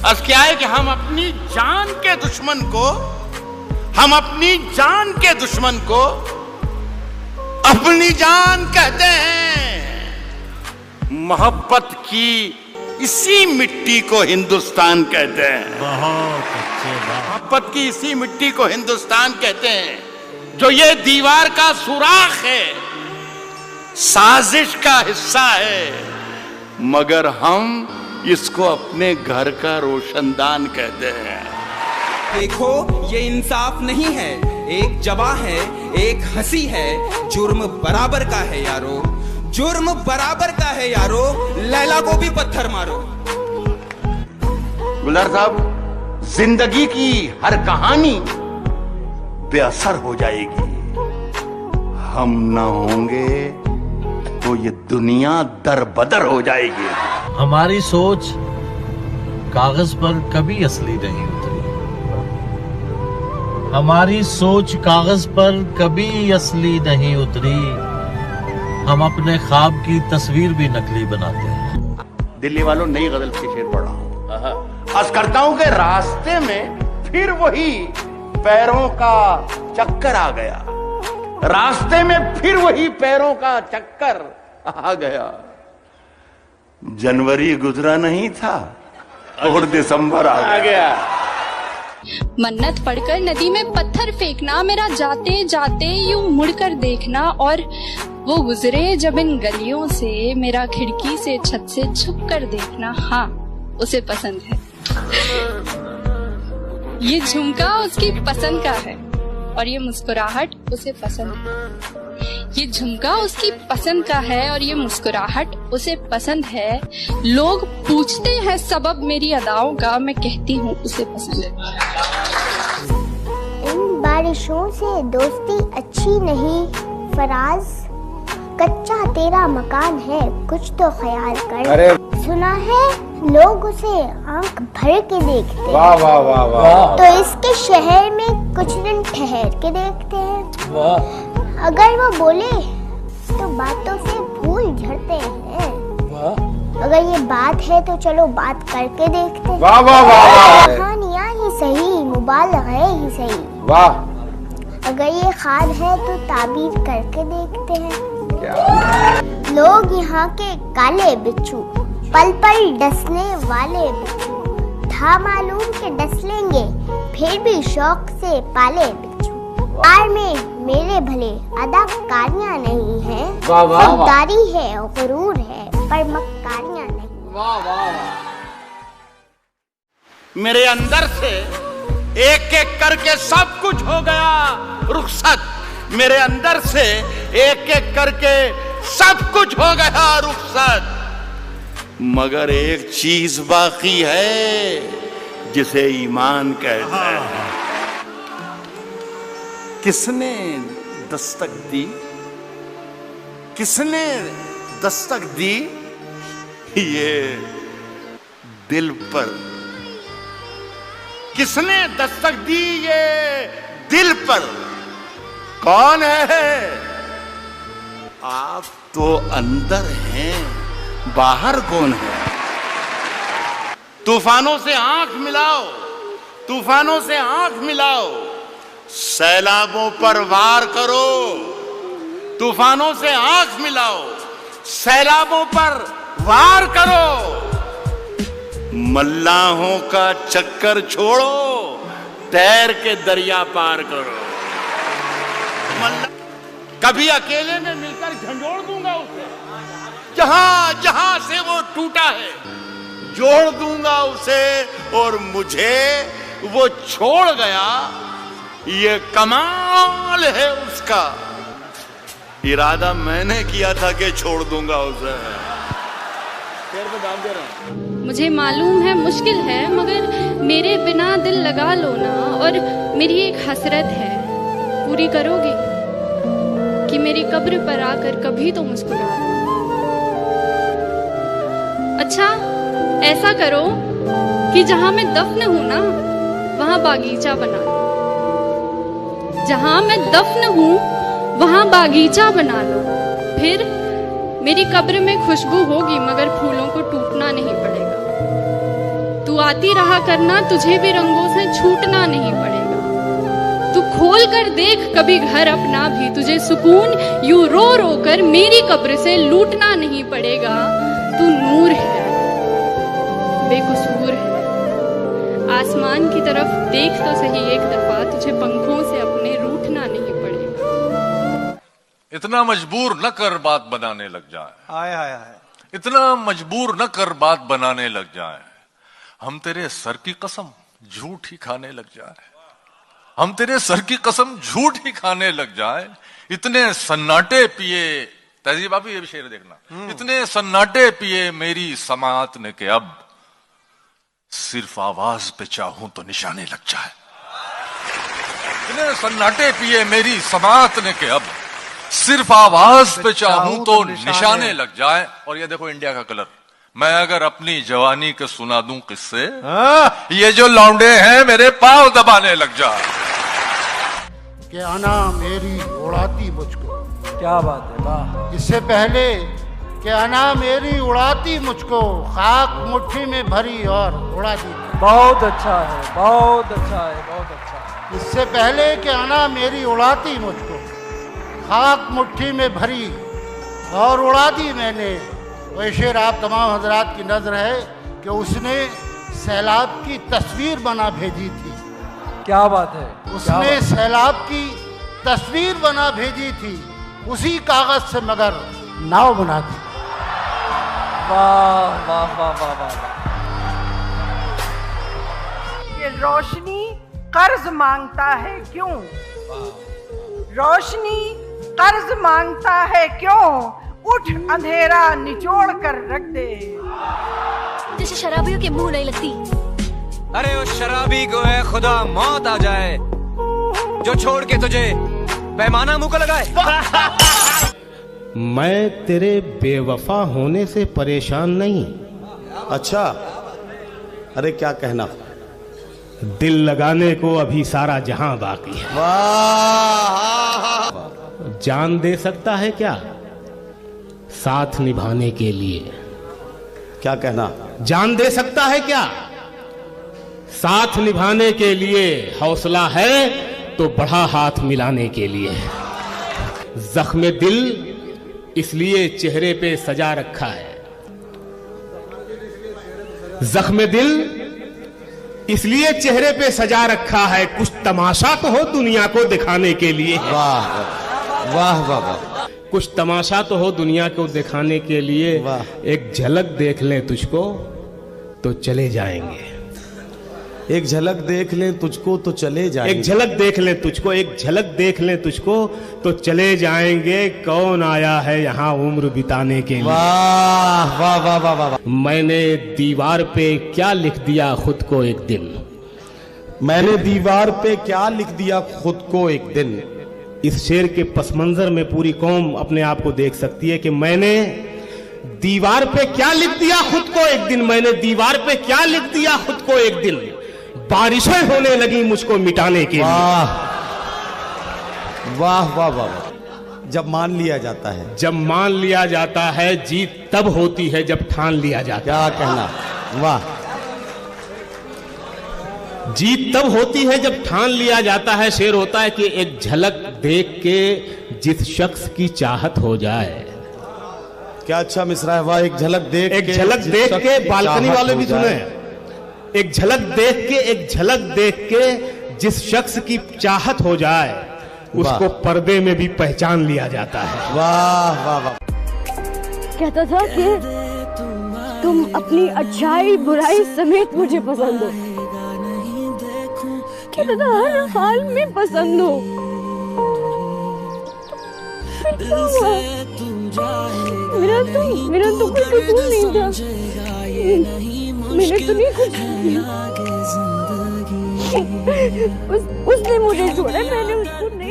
अर्ज क्या है कि हम अपनी जान के दुश्मन को अपनी जान कहते हैं। मोहब्बत की इसी मिट्टी को हिंदुस्तान कहते हैं। बहुत अच्छे बात। मोहब्बत की इसी मिट्टी को हिंदुस्तान कहते हैं, जो ये दीवार का सुराख है, साजिश का हिस्सा है, मगर हम इसको अपने घर का रोशनदान कहते हैं। देखो ये इंसाफ नहीं है, एक जवा है, एक हंसी है, जुर्म बराबर का है यारो, जुर्म बराबर का है यारो, लैला को भी पत्थर मारो। गुलजार साहब, जिंदगी की हर कहानी बेअसर हो जाएगी, हम ना होंगे तो ये दुनिया दरबदर हो जाएगी। हमारी सोच कागज पर कभी असली नहीं उतरी, हमारी सोच कागज पर कभी असली नहीं उतरी, हम अपने ख्वाब की तस्वीर भी नकली बनाते हैं। दिल्ली वालों, नई गजल के शेर पढ़ रहा हूं। अर्ज करता हूं कि रास्ते में फिर वही पैरों का चक्कर आ गया, रास्ते में फिर वही पैरों का चक्कर आ गया। जनवरी गुजरा नहीं था और दिसंबर आ गया। मन्नत पढ़कर नदी में पत्थर फेंकना, मेरा जाते जाते यूं मुड़कर देखना, और वो गुजरे जब इन गलियों से, मेरा खिड़की से छत से छुप कर देखना, हाँ उसे पसंद है। ये झुमका उसकी पसंद का है और ये मुस्कुराहट उसे पसंद है। ये झुमका उसकी पसंद का है और ये मुस्कुराहट उसे पसंद है। लोग पूछते हैं सबब मेरी अदाओं का, मैं कहती हूँ उसे पसंद है। इन बारिशों से दोस्ती अच्छी नहीं फराज, कच्चा तेरा मकान है कुछ तो ख्याल कर। अरे सुना है लोग उसे आंख भर के देखते, वाह वाह वाह वाह, तो इसके शहर में कुछ दिन ठहर के देखते हैं। वाह। अगर वो बोले तो बातों से फूल झड़ते हैं, वाह। अगर ये बात है तो चलो बात करके देखते हैं, वाह वाह वाह। कहानियां ही सही, मुबालग़े ही सही, वाह। अगर ये ख्वाब है तो ताबीर करके देखते हैं। लोग यहाँ के काले बिच्छू, पल पल डसने वाले बिच्छू, था मालूम के डस लेंगे फिर भी शौक से पाले बिच्छू। प्यार में मेरे भले अदाकारियां नहीं है, खुददारी है गुरूर है पर मक्कारियां नहीं। वाह वाह वाह। मेरे अंदर से एक एक करके सब कुछ हो गया रुखसत, मेरे अंदर से एक एक करके सब कुछ हो गया रुखसत, मगर एक चीज बाकी है जिसे ईमान कहते हैं। किसने दस्तक दी, किसने दस्तक दी ये दिल पर, किसने दस्तक दी ये दिल पर, कौन है? आप तो अंदर हैं, बाहर कौन है? तूफानों से आंख मिलाओ, तूफानों से आंख मिलाओ, सैलाबों पर वार करो, तूफानों से आंख मिलाओ, सैलाबों पर वार करो, मल्लाहों का चक्कर छोड़ो, तैर के दरिया पार करो। कभी अकेले में मिलकर झंझोड़ दूंगा उसे, जहां जहां से वो टूटा है जोड़ दूंगा उसे, और मुझे वो छोड़ गया ये कमाल है उसका, इरादा मैंने किया था कि छोड़ दूंगा उसे। शेर पे दाम दे रहा हूं। मुझे मालूम है मुश्किल है, मगर मेरे बिना दिल लगा लो ना, और मेरी एक हसरत है पूरी करोगे कि मेरी कब्र पर आकर कभी तो मुस्कुरा दो। अच्छा ऐसा करो कि जहां मैं दफन हूं ना वहां बागीचा बना लो, जहां मैं दफन हूं वहां बागीचा बना लो, फिर मेरी कब्र में खुशबू होगी मगर फूलों को टूटना नहीं पड़ेगा। तू गाती रहा करना, तुझे भी रंगों से छूटना नहीं पड़ेगा। तू खोल कर देख कभी घर अपना भी, तुझे सुकून यूं रो रो कर मेरी कब्र से लूटना नहीं पड़ेगा। तू नूर है, बेकसूर है, आसमान की तरफ देख तो सही एक दफा, तुझे पंखों से अपने रूठना नहीं पड़ेगा। इतना मजबूर न कर बात बनाने लग जाए, हाय हाय हाय, इतना मजबूर न कर बात बनाने लग जाए, हम तेरे सर की कसम झूठ ही खाने लग जाए, हम तेरे सर की कसम झूठ ही खाने लग जाए। इतने सन्नाटे पिए, तहजीब आप ये भी शेर देखना, इतने सन्नाटे पिए मेरी समात ने के अब सिर्फ आवाज पे चाहूं तो निशाने लग जाए। इतने सन्नाटे पिए मेरी समात ने के अब सिर्फ आवाज पे चाहूं तो निशाने लग जाए। और ये देखो इंडिया का कलर, मैं अगर अपनी जवानी के सुना दूं किस्से, ये जो लौंडे हैं मेरे पांव दबाने लग जाए। कि आना मेरी उड़ाती मुझको, क्या बात है, वाह। इससे पहले कि आना मेरी उड़ाती मुझको, खाक मुट्ठी में भरी और उड़ा दी। बहुत अच्छा है, बहुत अच्छा है, बहुत अच्छा है। इससे पहले कि आना मेरी उड़ाती मुझको, खाक मुट्ठी में भरी और उड़ा दी मैंने। वह शेर आप तमाम हजरात की नजर है कि उसने सैलाब की तस्वीर बना भेजी थी। क्या बात है, उसने सैलाब की तस्वीर बना भेजी थी, उसी कागज से मगर नाव बना दी। वाह वाह वाह वाह वाह। ये रोशनी कर्ज मांगता है क्यों, रोशनी कर्ज मांगता है क्यों, उठ अंधेरा निचोड़ कर रख दे। जैसे शराबियों के मुंह नहीं लगती। अरे उस शराबी को है खुदा मौत आ जाए, जो छोड़ के तुझे पैमाना मुंह को लगाए। मैं तेरे बेवफा होने से परेशान नहीं। अच्छा, अरे क्या कहना। दिल लगाने को अभी सारा जहां बाकी है। वाह, जान दे सकता है क्या साथ निभाने के लिए? क्या कहना। जान दे सकता है क्या साथ निभाने के लिए? हौसला है तो बढ़ा हाथ मिलाने के लिए। जख्म दिल इसलिए चेहरे पे सजा रखा है, जख्म दिल इसलिए चेहरे पे सजा रखा है, कुछ तमाशा तो हो दुनिया को दिखाने के लिए। वाह वाह वाह वाह, कुछ तमाशा तो हो दुनिया को दिखाने के लिए। एक झलक देख लें तुझको तो चले जाएंगे, एक झलक देख लें तुझको तो चले जाएंगे, एक झलक देख लें तुझको, एक झलक देख लें तुझको तो चले जाएंगे। कौन आया है यहाँ उम्र बिताने के लिए? वाह वाह वाह वाह वाह। मैंने दीवार पे क्या लिख दिया खुद को एक दिन, मैंने दीवार पे क्या लिख दिया खुद को एक दिन। इस शेर के पस मंजर में पूरी कौम अपने आप को देख सकती है कि मैंने दीवार पे क्या लिख दिया खुद को एक दिन, मैंने दीवार पे क्या लिख दिया खुद को एक दिन। बारिशें होने लगी मुझको मिटाने के लिए। वाह वाह वाह। जब मान लिया जाता है, जब मान लिया जाता है, जीत तब होती है जब ठान लिया जाता है। क्या कहना। वाह। जीत तब होती है जब ठान लिया जाता है। शेर होता है कि एक झलक देख के जिस शख्स की चाहत हो जाए। क्या अच्छा मिसरा है। वाह। एक झलक देख, एक झलक देख के, बालकनी वाले भी सुने, एक झलक देख के, एक झलक देख के जिस शख्स की चाहत हो जाए उसको पर्दे में भी पहचान लिया जाता है। वाह वाह वाह। कहता था कि तुम अपनी अच्छाई बुराई समेत मुझे पसंद हो, कहता था हर हाल में पसंद हो। मेरा तो कोई कसूर नहीं था, मैंने तो नहीं कुछ किया। उसने मुझे छोड़ा, मैंने उसको नहीं